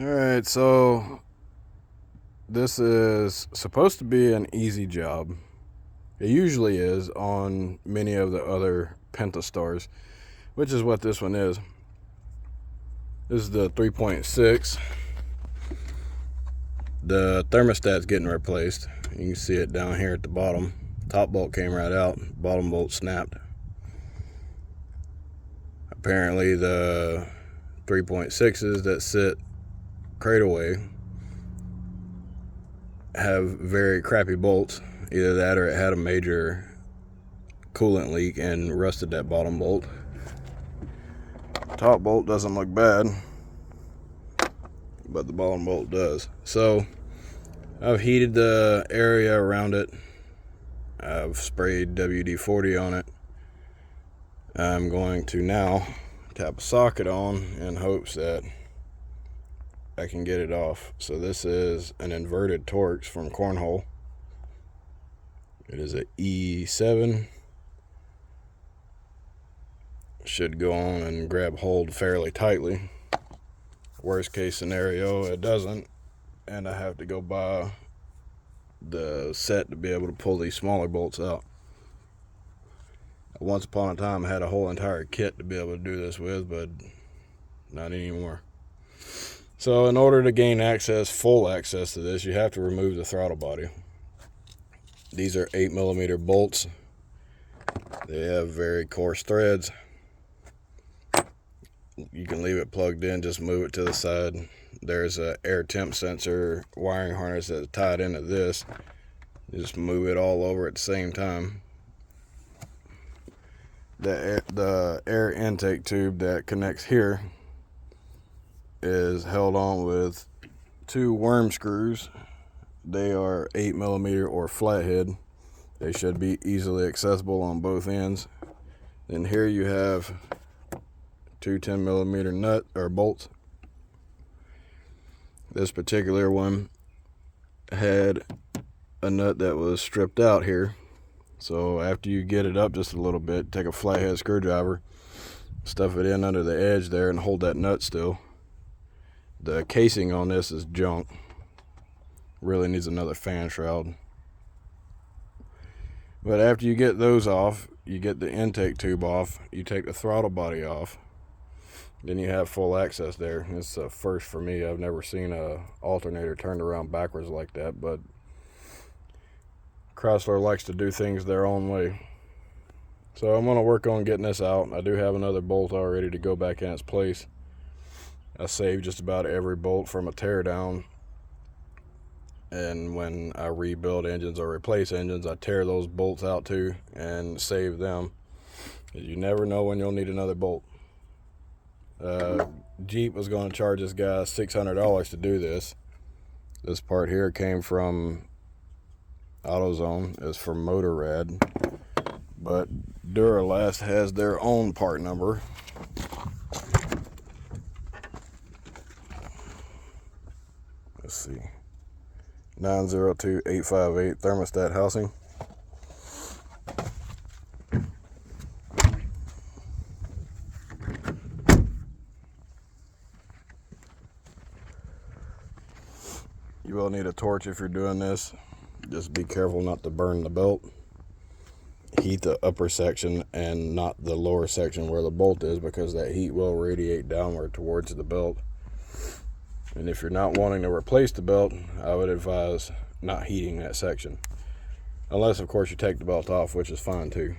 Alright, so this is supposed to be an easy job. It usually is on many of the other Pentastars, which is what this one is. This is the 3.6. The thermostat's getting replaced. You can see it down here at the bottom. Top bolt came right out, bottom bolt snapped. Apparently the 3.6s that sit cradle away have very crappy bolts. Either that or it had a major coolant leak and rusted that bottom bolt. Top bolt doesn't look bad, but the bottom bolt does. So I've heated the area around it. I've sprayed WD-40 on it. I'm going to now tap a socket on in hopes that I can get it off. So this is an inverted Torx from Cornhole. It is a E7. Should go on and grab hold fairly tightly. Worst case scenario, it doesn't, and I have to go buy the set to be able to pull these smaller bolts out. Once upon a time I had a whole entire kit to be able to do this with, but not anymore. So in order to gain full access to this, you have to remove the throttle body. These are 8mm bolts. They have very coarse threads. You can leave it plugged in, just move it to the side. There's a air temp sensor wiring harness that's tied into this. You just move it all over at the same time. The air intake tube that connects here is held on with 2 worm screws. They are 8mm or flathead. They should be easily accessible on both ends. Then here you have 2 10mm nut or bolts. This particular one had a nut that was stripped out here. So after you get it up just a little bit, take a flathead screwdriver, stuff it in under the edge there and hold that nut still. The casing on this is junk. Really needs another fan shroud. But after you get those off, you get the intake tube off, you take the throttle body off, then you have full access there. It's a first for me. I've never seen a alternator turned around backwards like that, but Chrysler likes to do things their own way. So I'm going to work on getting this out. I do have another bolt all ready to go back in its place. I save just about every bolt from a teardown. And when I rebuild engines or replace engines, I tear those bolts out too and save them. You never know when you'll need another bolt. Jeep was going to charge this guy $600 to do this. This part here came from AutoZone. It's from Motorrad, but Duralast has their own part number. Let's see, 902858 thermostat housing. You will need a torch if you're doing this. Just be careful not to burn the belt. Heat the upper section and not the lower section where the bolt is, because that heat will radiate downward towards the belt. And if you're not wanting to replace the belt, I would advise not heating that section. Unless, of course, you take the belt off, which is fine too.